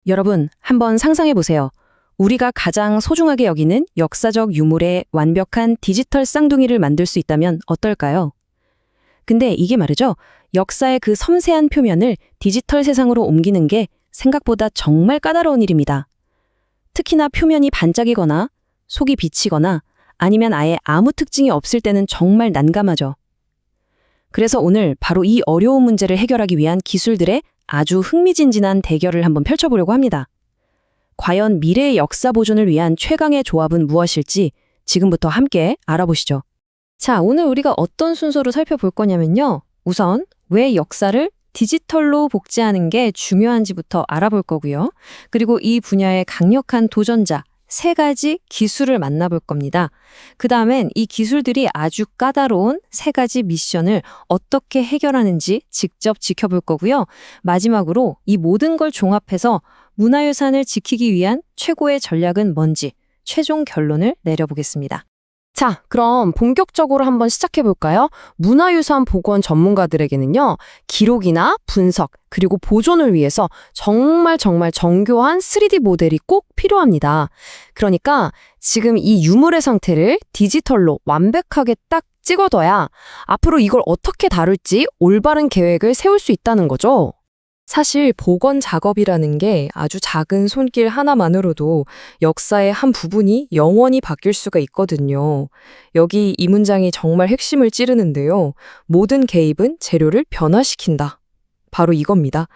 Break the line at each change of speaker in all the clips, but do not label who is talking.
여러분, 한번 상상해 보세요. 우리가 가장 소중하게 여기는 역사적 유물의 완벽한 디지털 쌍둥이를 만들 수 있다면 어떨까요? 근데 이게 말이죠. 역사의 그 섬세한 표면을 디지털 세상으로 옮기는 게 생각보다 정말 까다로운 일입니다. 특히나 표면이 반짝이거나 속이 비치거나 아니면 아예 아무 특징이 없을 때는 정말 난감하죠. 그래서 오늘 바로 이 어려운 문제를 해결하기 위한 기술들의 아주 흥미진진한 대결을 한번 펼쳐보려고 합니다. 과연 미래의 역사 보존을 위한 최강의 조합은 무엇일지 지금부터 함께 알아보시죠. 자, 오늘 우리가 어떤 순서로 살펴볼 거냐면요. 우선 왜 역사를 디지털로 복제하는 게 중요한지부터 알아볼 거고요. 그리고 이 분야의 강력한 도전자, 3가지 기술을 만나볼 겁니다. 그 다음엔 이 기술들이 아주 까다로운 3가지 미션을 어떻게 해결하는지 직접 지켜볼 거고요. 마지막으로 이 모든 걸 종합해서 문화유산을 지키기 위한 최고의 전략은 뭔지 최종 결론을 내려보겠습니다.
자, 그럼 본격적으로 한번 시작해볼까요? 문화유산 복원 전문가들에게는요, 기록이나 분석, 그리고 보존을 위해서 정말 정교한 3D 모델이 꼭 필요합니다. 그러니까 지금 이 유물의 상태를 디지털로 완벽하게 딱 찍어둬야 앞으로 이걸 어떻게 다룰지 올바른 계획을 세울 수 있다는 거죠. 사실 복원 작업이라는 게 아주 작은 손길 하나만으로도 역사의 한 부분이 영원히 바뀔 수가 있거든요. 여기 이 문장이 정말 핵심을 찌르는데요. 모든 개입은 재료를 변화시킨다. 바로 이겁니다.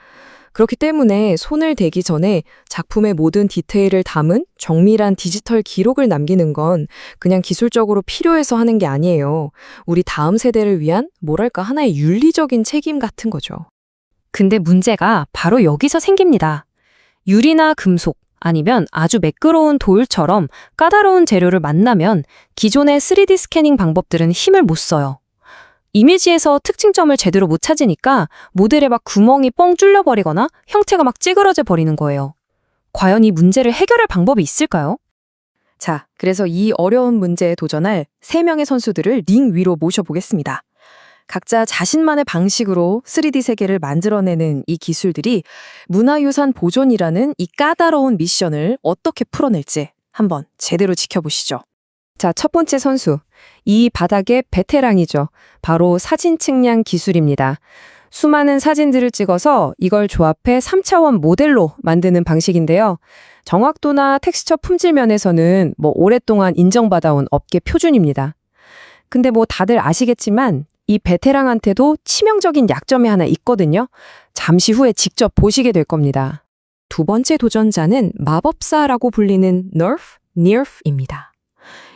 그렇기 때문에 손을 대기 전에 작품의 모든 디테일을 담은 정밀한 디지털 기록을 남기는 건 그냥 기술적으로 필요해서 하는 게 아니에요. 우리 다음 세대를 위한 뭐랄까 하나의 윤리적인 책임 같은 거죠.
근데 문제가 바로 여기서 생깁니다. 유리나 금속, 아니면 아주 매끄러운 돌처럼 까다로운 재료를 만나면 기존의 3D 스캐닝 방법들은 힘을 못 써요. 이미지에서 특징점을 제대로 못 찾으니까 모델에 막 구멍이 뻥 뚫려버리거나 형태가 막 찌그러져 버리는 거예요. 과연 이 문제를 해결할 방법이 있을까요?
자, 그래서 이 어려운 문제에 도전할 3명의 선수들을 링 위로 모셔보겠습니다. 각자 자신만의 방식으로 3D 세계를 만들어내는 이 기술들이 문화유산 보존이라는 이 까다로운 미션을 어떻게 풀어낼지 한번 제대로 지켜보시죠. 자, 첫 번째 선수. 이 바닥의 베테랑이죠. 바로 사진 측량 기술입니다. 수많은 사진들을 찍어서 이걸 조합해 3차원 모델로 만드는 방식인데요. 정확도나 텍스처 품질 면에서는 오랫동안 인정받아온 업계 표준입니다. 근데 다들 아시겠지만 이 베테랑한테도 치명적인 약점이 하나 있거든요. 잠시 후에 직접 보시게 될 겁니다. 두 번째 도전자는 마법사라고 불리는 NERF입니다.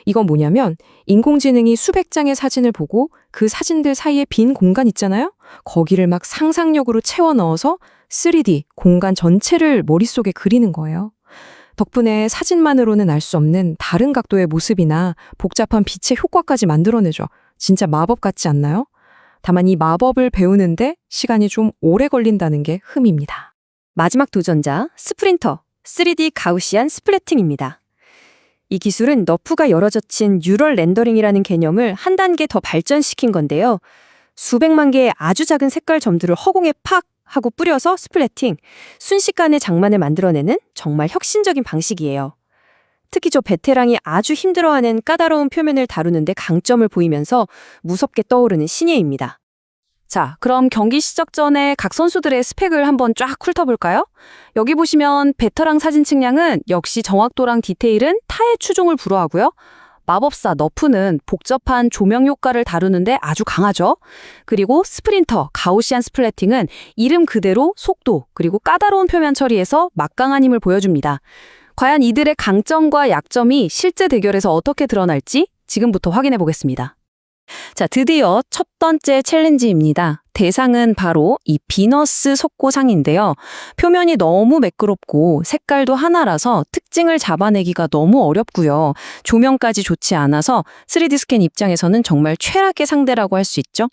이건 뭐냐면 인공지능이 수백 장의 사진을 보고 그 사진들 사이에 빈 공간 있잖아요? 거기를 막 상상력으로 채워 넣어서 3D 공간 전체를 머릿속에 그리는 거예요. 덕분에 사진만으로는 알 수 없는 다른 각도의 모습이나 복잡한 빛의 효과까지 만들어내죠. 진짜 마법 같지 않나요? 다만 이 마법을 배우는데 시간이 좀 오래 걸린다는 게 흠입니다.
마지막 도전자, 스프린터, 3D 가우시안 스플래팅입니다. 이 기술은 너프가 열어젖힌 뉴럴 렌더링이라는 개념을 한 단계 더 발전시킨 건데요. 수백만 개의 아주 작은 색깔 점들을 허공에 팍 하고 뿌려서 스플래팅, 순식간에 장만을 만들어내는 정말 혁신적인 방식이에요. 특히 저 베테랑이 아주 힘들어하는 까다로운 표면을 다루는데 강점을 보이면서 무섭게 떠오르는 신예입니다. 자, 그럼 경기 시작 전에 각 선수들의 스펙을 한번 쫙 훑어볼까요? 여기 보시면 베테랑 사진 측량은 역시 정확도랑 디테일은 타의 추종을 불허하고요. 마법사 너프는 복잡한 조명 효과를 다루는데 아주 강하죠. 그리고 스프린터, 가우시안 스플래팅은 이름 그대로 속도, 그리고 까다로운 표면 처리에서 막강한 힘을 보여줍니다. 과연 이들의 강점과 약점이 실제 대결에서 어떻게 드러날지 지금부터 확인해 보겠습니다. 자, 드디어 첫 번째 챌린지입니다. 대상은 바로 이 비너스 속고상인데요. 표면이 너무 매끄럽고 색깔도 하나라서 특징을 잡아내기가 너무 어렵고요. 조명까지 좋지 않아서 3D 스캔 입장에서는 정말 최악의 상대라고 할 수 있죠.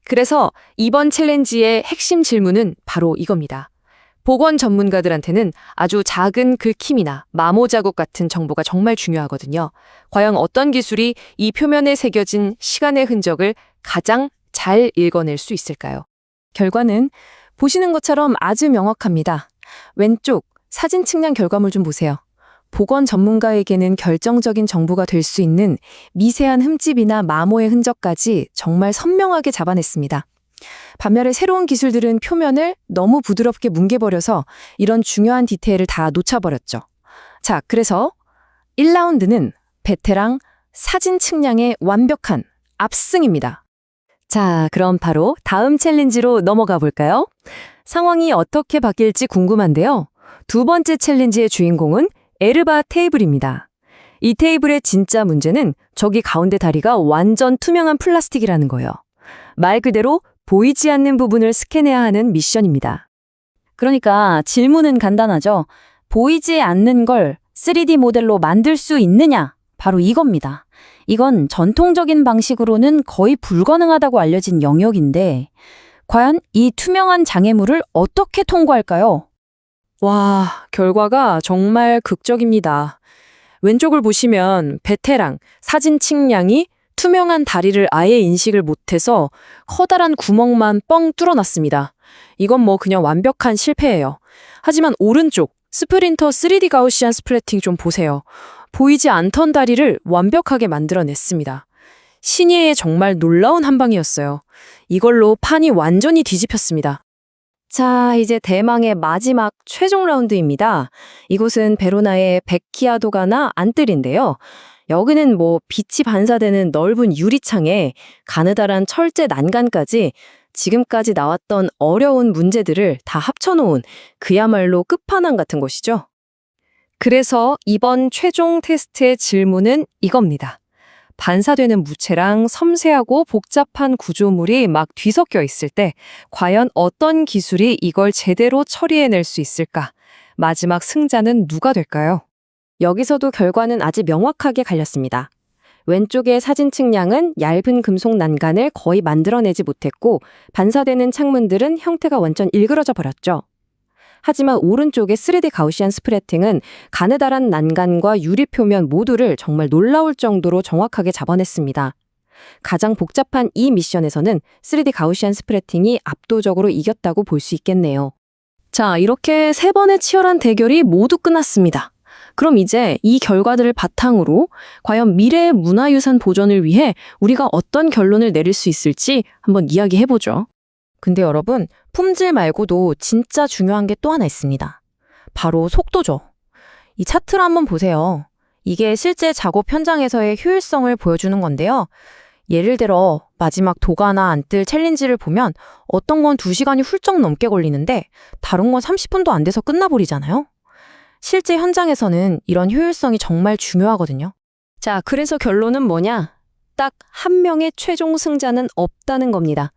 그래서 이번 챌린지의 핵심 질문은 바로 이겁니다. 복원 전문가들한테는 아주 작은 긁힘이나 마모 자국 같은 정보가 정말 중요하거든요. 과연 어떤 기술이 이 표면에 새겨진 시간의 흔적을 가장 잘 읽어낼 수 있을까요? 결과는 보시는 것처럼 아주 명확합니다. 왼쪽 사진 측량 결과물 좀 보세요. 보건 전문가에게는 결정적인 정보가 될 수 있는 미세한 흠집이나 마모의 흔적까지 정말 선명하게 잡아냈습니다. 반면에 새로운 기술들은 표면을 너무 부드럽게 뭉개버려서 이런 중요한 디테일을 다 놓쳐버렸죠. 자, 그래서 1라운드는 베테랑 사진 측량의 완벽한 압승입니다.
자, 그럼 바로 다음 챌린지로 넘어가 볼까요? 상황이 어떻게 바뀔지 궁금한데요. 두 번째 챌린지의 주인공은 에르바 테이블입니다. 이 테이블의 진짜 문제는 저기 가운데 다리가 완전 투명한 플라스틱이라는 거예요. 말 그대로 보이지 않는 부분을 스캔해야 하는 미션입니다. 그러니까 질문은 간단하죠. 보이지 않는 걸 3D 모델로 만들 수 있느냐? 바로 이겁니다. 이건 전통적인 방식으로는 거의 불가능하다고 알려진 영역인데 과연 이 투명한 장애물을 어떻게 통과할까요?
와, 결과가 정말 극적입니다. 왼쪽을 보시면 베테랑 사진 측량이 투명한 다리를 아예 인식을 못해서 커다란 구멍만 뻥 뚫어놨습니다. 이건 뭐 그냥 완벽한 실패예요. 하지만 오른쪽 스프린터 3D 가우시안 스플래팅 좀 보세요. 보이지 않던 다리를 완벽하게 만들어냈습니다. 신예의 정말 놀라운 한 방이었어요. 이걸로 판이 완전히 뒤집혔습니다.
자, 이제 대망의 마지막 최종 라운드입니다. 이곳은 베로나의 베키아도가나 안뜰인데요. 여기는 뭐 빛이 반사되는 넓은 유리창에 가느다란 철제 난간까지 지금까지 나왔던 어려운 문제들을 다 합쳐놓은 그야말로 끝판왕 같은 곳이죠. 그래서 이번 최종 테스트의 질문은 이겁니다. 반사되는 무채랑 섬세하고 복잡한 구조물이 막 뒤섞여 있을 때 과연 어떤 기술이 이걸 제대로 처리해낼 수 있을까? 마지막 승자는 누가 될까요? 여기서도 결과는 아직 명확하게 갈렸습니다. 왼쪽의 사진 측량은 얇은 금속 난간을 거의 만들어내지 못했고 반사되는 창문들은 형태가 완전 일그러져 버렸죠. 하지만 오른쪽의 3D 가우시안 스프레팅은 가느다란 난간과 유리 표면 모두를 정말 놀라울 정도로 정확하게 잡아냈습니다. 가장 복잡한 이 미션에서는 3D 가우시안 스프레팅이 압도적으로 이겼다고 볼 수 있겠네요. 자, 이렇게 세 번의 치열한 대결이 모두 끝났습니다. 그럼 이제 이 결과들을 바탕으로 과연 미래의 문화유산 보존을 위해 우리가 어떤 결론을 내릴 수 있을지 한번 이야기해보죠. 근데 여러분, 품질 말고도 진짜 중요한 게 또 하나 있습니다. 바로 속도죠. 이 차트를 한번 보세요. 이게 실제 작업 현장에서의 효율성을 보여주는 건데요. 예를 들어 마지막 도가나 안뜰 챌린지를 보면 어떤 건 2시간이 훌쩍 넘게 걸리는데 다른 건 30분도 안 돼서 끝나버리잖아요. 실제 현장에서는 이런 효율성이 정말 중요하거든요. 자, 그래서 결론은 뭐냐? 딱 한 명의 최종 승자는 없다는 겁니다.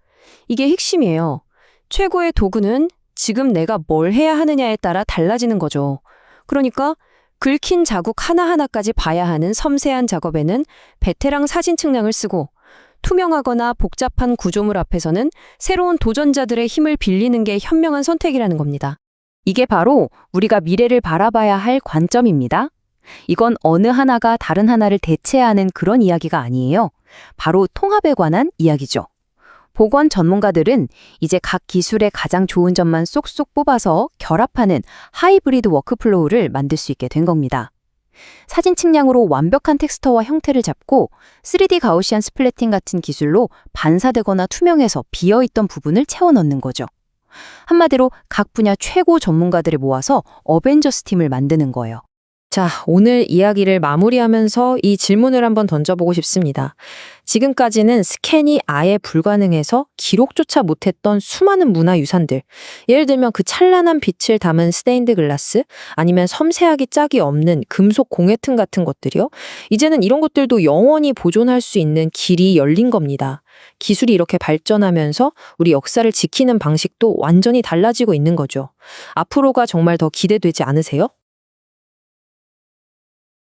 이게 핵심이에요. 최고의 도구는 지금 내가 뭘 해야 하느냐에 따라 달라지는 거죠. 그러니까 긁힌 자국 하나하나까지 봐야 하는 섬세한 작업에는 베테랑 사진 측량을 쓰고 투명하거나 복잡한 구조물 앞에서는 새로운 도전자들의 힘을 빌리는 게 현명한 선택이라는 겁니다. 이게 바로 우리가 미래를 바라봐야 할 관점입니다. 이건 어느 하나가 다른 하나를 대체하는 그런 이야기가 아니에요. 바로 통합에 관한 이야기죠. 보건 전문가들은 이제 각 기술의 가장 좋은 점만 쏙쏙 뽑아서 결합하는 하이브리드 워크플로우를 만들 수 있게 된 겁니다. 사진 측량으로 완벽한 텍스처와 형태를 잡고 3D 가우시안 스플래팅 같은 기술로 반사되거나 투명해서 비어있던 부분을 채워 넣는 거죠. 한마디로 각 분야 최고 전문가들을 모아서 어벤져스 팀을 만드는 거예요. 자, 오늘 이야기를 마무리하면서 이 질문을 한번 던져보고 싶습니다. 지금까지는 스캔이 아예 불가능해서 기록조차 못했던 수많은 문화유산들, 예를 들면 그 찬란한 빛을 담은 스테인드 글라스, 아니면 섬세하기 짝이 없는 금속 공예튼 같은 것들이요. 이제는 이런 것들도 영원히 보존할 수 있는 길이 열린 겁니다. 기술이 이렇게 발전하면서 우리 역사를 지키는 방식도 완전히 달라지고 있는 거죠. 앞으로가 정말 더 기대되지 않으세요?